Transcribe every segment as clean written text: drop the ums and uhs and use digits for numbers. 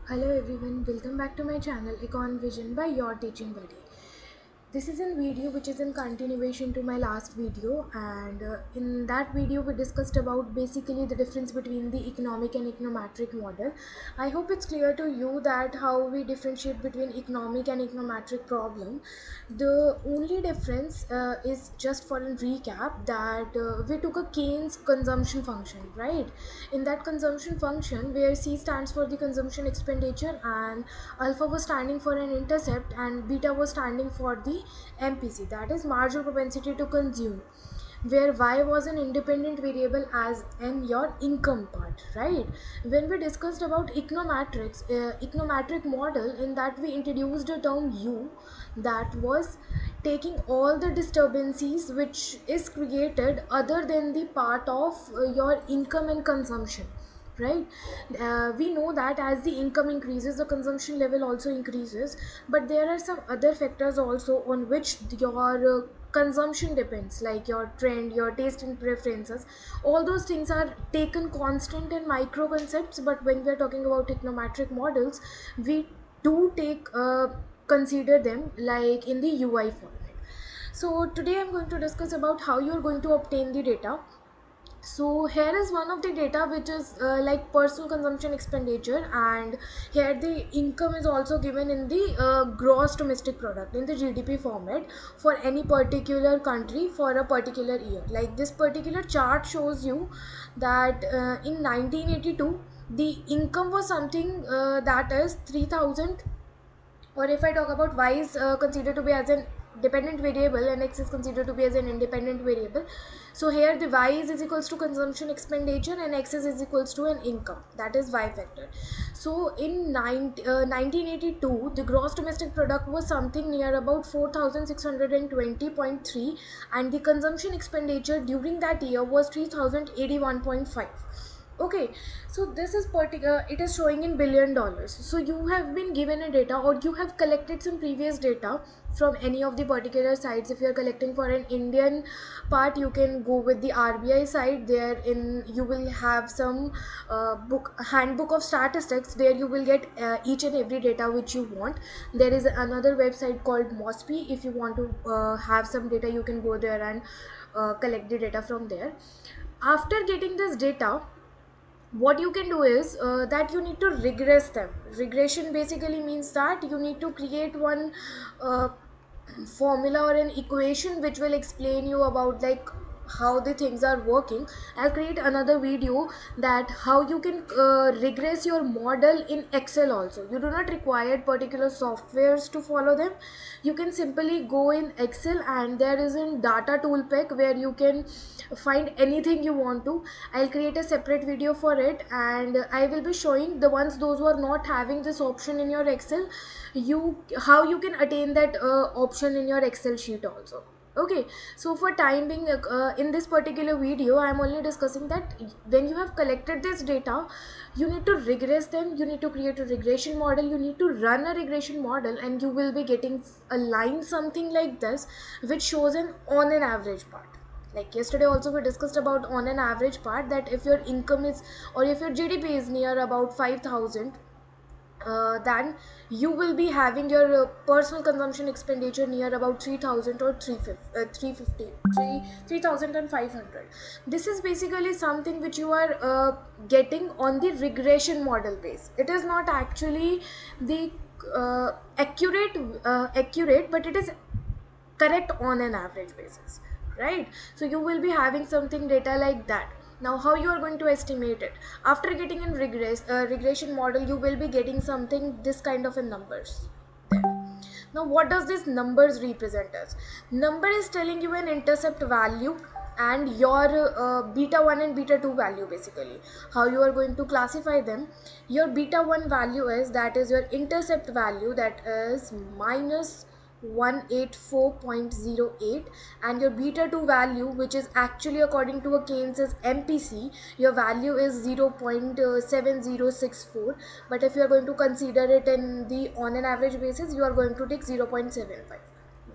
Hello everyone, welcome back to my channel Econ Vision by your teaching buddy. This is a video which is in continuation to my last video, and in that video we discussed about basically the difference between the economic and econometric model. I hope it's clear to you that how we differentiate between economic and econometric problem. The only difference is, just for a recap, that we took a Keynes consumption function, right? In that consumption function, where C stands for the consumption expenditure and alpha was standing for an intercept and beta was standing for the MPC, that is marginal propensity to consume, where y was an independent variable as in your income part, right? When we discussed about econometric model, in that we introduced a term u, that was taking all the disturbances which is created other than the part of your income and consumption, right? We know that as the income increases, the consumption level also increases, but there are some other factors also on which your consumption depends, like your trend, your taste and preferences. All those things are taken constant in micro concepts, but when we are talking about econometric models, we do take consider them like in the UI format. So today I'm going to discuss about how you're going to obtain the data. So here is one of the data which is like personal consumption expenditure, and here the income is also given in the gross domestic product in the GDP format for any particular country for a particular year. Like this particular chart shows you that in 1982 the income was something that is 3000, or if I talk about y is considered to be as an dependent variable and x is considered to be as an independent variable. So here the y is equals to consumption expenditure and x is equals to an income, that is y factor. So in 1982 the gross domestic product was something near about 4620.3, and the consumption expenditure during that year was 3081.5. Okay, so this is particular, it is showing in $1 billion. So you have been given a data, or you have collected some previous data from any of the particular sites. If you are collecting for an Indian part, you can go with the RBI site. There in you will have some handbook of statistics, where you will get each and every data which you want. There is another website called MOSPI. If you want to have some data, you can go there and collect the data from there. After getting this data, what you can do is that you need to regress them. Regression basically means that you need to create one uh, formula or an equation which will explain you about like how the things are working. I'll create another video that how you can regress your model in Excel also. You do not require particular softwares to follow them. You can simply go in Excel, and there is a data tool pack where you can find anything you want to. I'll create a separate video for it, and I will be showing the ones those who are not having this option in your Excel, you how you can attain that option in your Excel sheet also. Okay, so for time being, in this particular video I am only discussing that when you have collected this data, you need to regress them. You need to create a regression model, you need to run a regression model, and you will be getting a line something like this, which shows an on an average part. Like yesterday also we discussed about on an average part, that if your income is, or if your GDP is near about 5000, then you will be having your personal consumption expenditure near about 3000 or 350 3500. This is basically something which you are getting on the regression model base. It is not actually the accurate, but it is correct on an average basis, right? So you will be having something data like that. Now how you are going to estimate it? After getting in regression model, you will be getting something this kind of a numbers there. Now what does this numbers represent as? Number is telling you an intercept value and your beta 1 and beta 2 value. Basically how you are going to classify them, your beta 1 value is, that is your intercept value, that is minus 184.08, and your beta 2 value, which is actually according to a Keynes's MPC, your value is 0.7064, but if you are going to consider it in the on an average basis, you are going to take 0.75.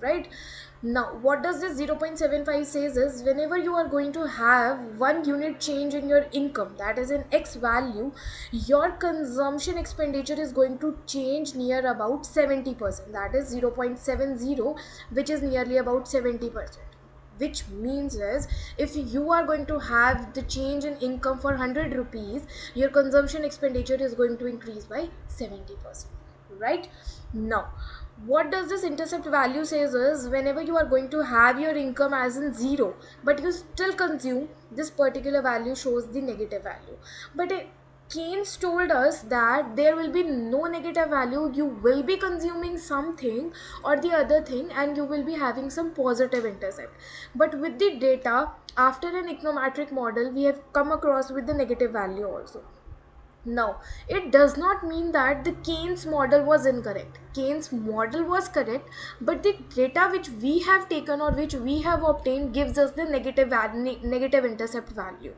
right? Now what does this 0.75 says is, whenever you are going to have 1 unit change in your income, that is in X value, your consumption expenditure is going to change near about 70%, that is 0.70, which is nearly about 70%. Which means is, if you are going to have the change in income for 100 rupees, your consumption expenditure is going to increase by 70%, right? Now what does this intercept value says is, whenever you are going to have your income as in 0 but you still consume, this particular value shows the negative value. But Keynes told us that there will be no negative value, you will be consuming something or the other thing and you will be having some positive intercept. But with the data, after an econometric model, we have come across with the negative value also. Now, it does not mean that the Keynes model was incorrect. Keynes model was correct, but the data which we have taken or which we have obtained gives us the negative intercept value.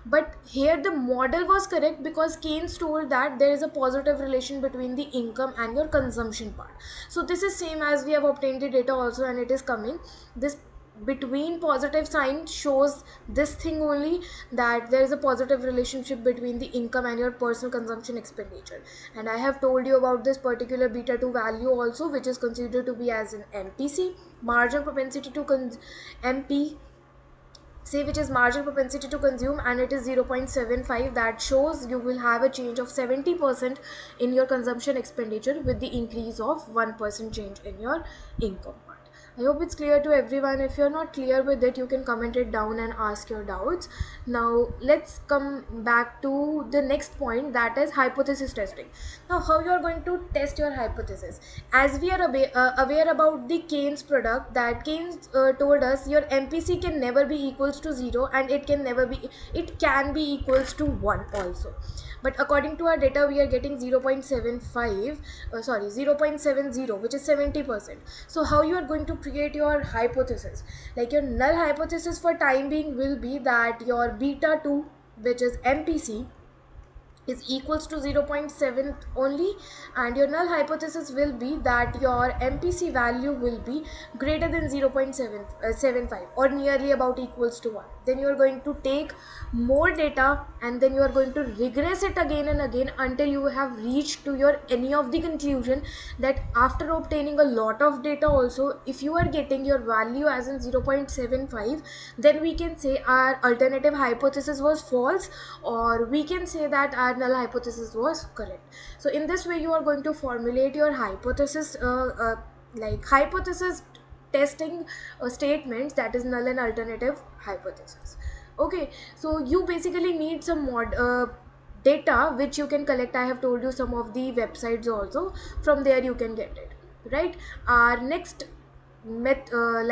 But here the model was correct because Keynes told that there is a positive relation between the income and your consumption part. So this is same as we have obtained the data also, and it is coming. This between positive sign shows this thing only, that there is a positive relationship between the income and your personal consumption expenditure. And I have told you about this particular beta 2 value also, which is considered to be as an MPC, marginal propensity to MP say, which is marginal propensity to consume, and it is 0.75. that shows you will have a change of 70% in your consumption expenditure with the increase of 1% change in your income part. I hope it's clear to everyone. If you're not clear with it, you can comment it down and ask your doubts. Now let's come back to the next point, that is hypothesis testing. Now how you are going to test your hypothesis? As we are aware about the Keynes product, that Keynes told us your MPC can never be equals to 0 and it can be equals to 1 also. But according to our data, we are getting 0.75 0.70, which is 70%. So how you are going to create your hypothesis? Like, your null hypothesis for time being will be that your beta 2, which is MPC, is equals to 0.7 only, and your null hypothesis will be that your MPC value will be greater than 0.75 or nearly about equals to 1. Then you are going to take more data and then you are going to regress it again and again until you have reached to your any of the conclusion, that after obtaining a lot of data also, if you are getting your value as in 0.75, then we can say our alternative hypothesis was false, or we can say that our null hypothesis was correct. So in this way you are going to formulate your hypothesis, like hypothesis testing statements, that is null and alternative hypothesis. Okay, so you basically need some data which you can collect. I have told you some of the websites also, from there you can get it, right? Our next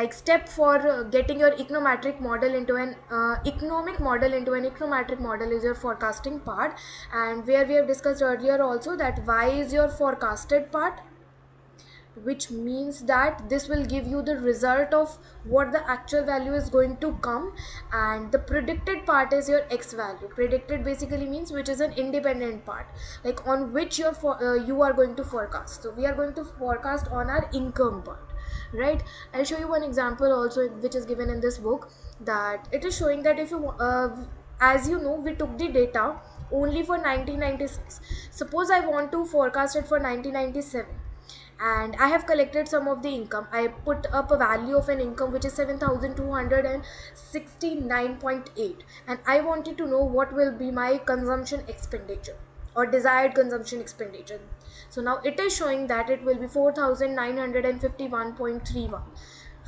step for getting your econometric model into an economic model into an econometric model is your forecasting part, and where we have discussed earlier also that y is your forecasted part, which means that this will give you the result of what the actual value is going to come, and the predicted part is your X value. Predicted basically means which is an independent part, like on which you are going to forecast. So we are going to forecast on our income part, right? I'll show you one example also which is given in this book, that it is showing that if you as you know, we took the data only for 1996. Suppose I want to forecast it for 1997, and I have collected some of the income. I put up a value of an income which is 7269.8, and I wanted to know what will be my consumption expenditure or desired consumption expenditure. So now it is showing that it will be 4951.31,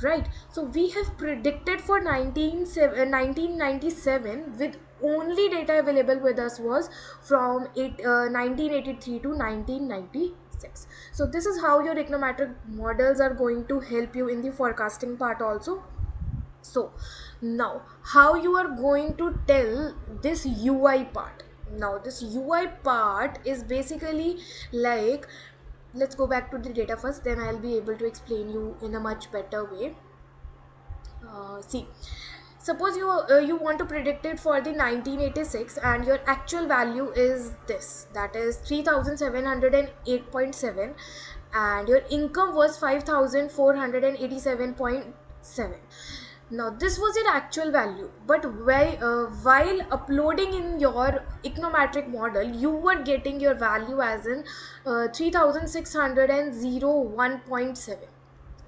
right? So we have predicted for 1997 with only data available with us was from 1983 to 1996. So this is how your econometric models are going to help you in the forecasting part also. So now how you are going to tell this UI part? Now this UI part is basically like, let's go back to the data first, then I'll be able to explain you in a much better way. See, suppose you want to predict it for the 1986 and your actual value is this, that is 3708.7, and your income was 5487.7. Now this was your actual value, but while uploading in your econometric model, you were getting your value as in 3601.7.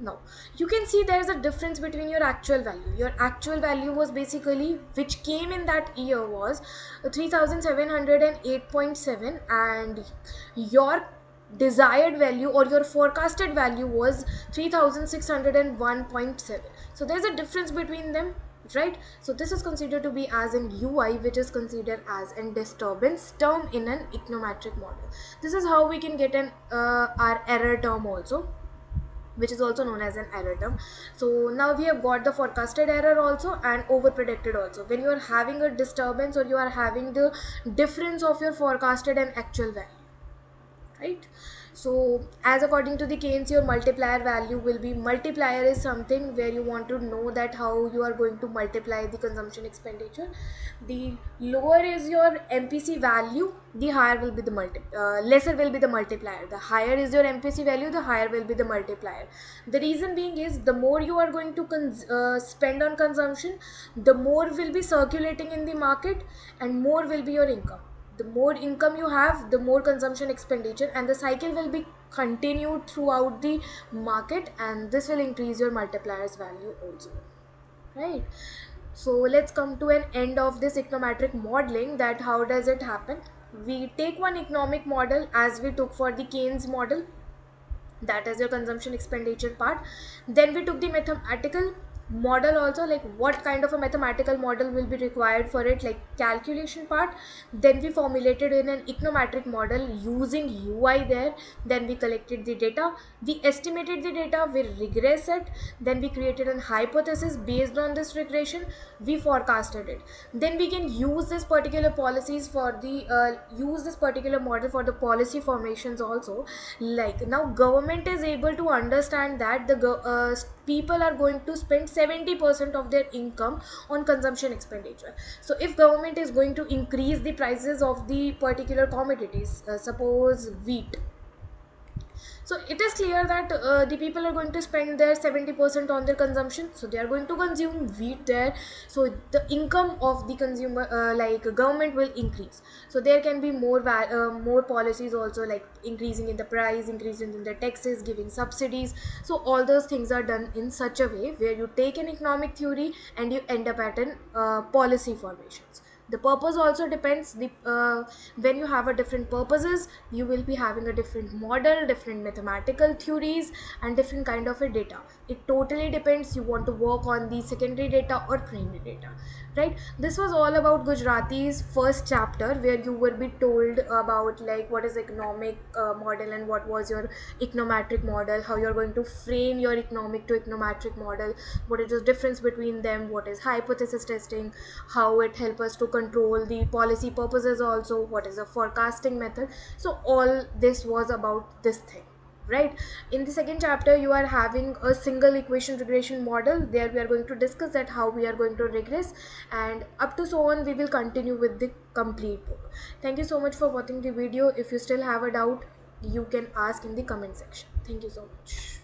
Now you can see there's a difference between your actual value. Your actual value was basically, which came in that year, was 3708.7, and your desired value or your forecasted value was 3601.7. So there's a difference between them, right? So this is considered to be as an UI, which is considered as a disturbance term in an econometric model. This is how we can get an our error term also, which is also known as an error term. So now we have got the forecasted error also and over predicted also. When you are having a disturbance or you are having the difference of your forecasted and actual value, right? So as according to the Keynes, your multiplier value will be, multiplier is something where you want to know that how you are going to multiply the consumption expenditure. The lower is your MPC value, the higher will be the lesser will be the multiplier. The higher is your MPC value, the higher will be the multiplier. The reason being is, the more you are going to spend on consumption, the more will be circulating in the market and more will be your income. The more income you have, the more consumption expenditure, and the cycle will be continued throughout the market, and this will increase your multipliers value also, right? So let's come to an end of this econometric modeling, that how does it happen. We take one economic model as we took for the Keynes model, that is your consumption expenditure part. Then we took the mathematical model also, like what kind of a mathematical model will be required for it, like calculation part. Then we formulated in an econometric model using UI there. Then we collected the data, we estimated the data, we regress it, then we created a hypothesis based on this regression, we forecasted it. Then we can use this particular policies for the use this particular model for the policy formations also. Like now government is able to understand that people are going to spend 70% of their income on consumption expenditure. So if government is going to increase the prices of the particular commodities, suppose wheat, so it is clear that the people are going to spend their 70% on their consumption, so they are going to consume wheat there. So the income of the consumer, like government, will increase. So there can be more policies also, like increasing in the price, increasing in the taxes, giving subsidies. So all those things are done in such a way where you take an economic theory and you end up at an policy formations. The purpose also depends. When you have a different purposes, you will be having a different model, different mathematical theories, and different kind of a data. It totally depends you want to work on the secondary data or primary data, right? This was all about Gujarati's first chapter, where you will be told about like what is economic model and what was your econometric model, how you're going to frame your economic to econometric model, what is the difference between them, what is hypothesis testing, how it helps us to control the policy purposes also, what is a forecasting method. So all this was about this thing, right? In the second chapter you are having a single equation regression model. There we are going to discuss that how we are going to regress, and up to so on we will continue with the complete book. Thank you so much for watching the video. If you still have a doubt, you can ask in the comment section. Thank you so much.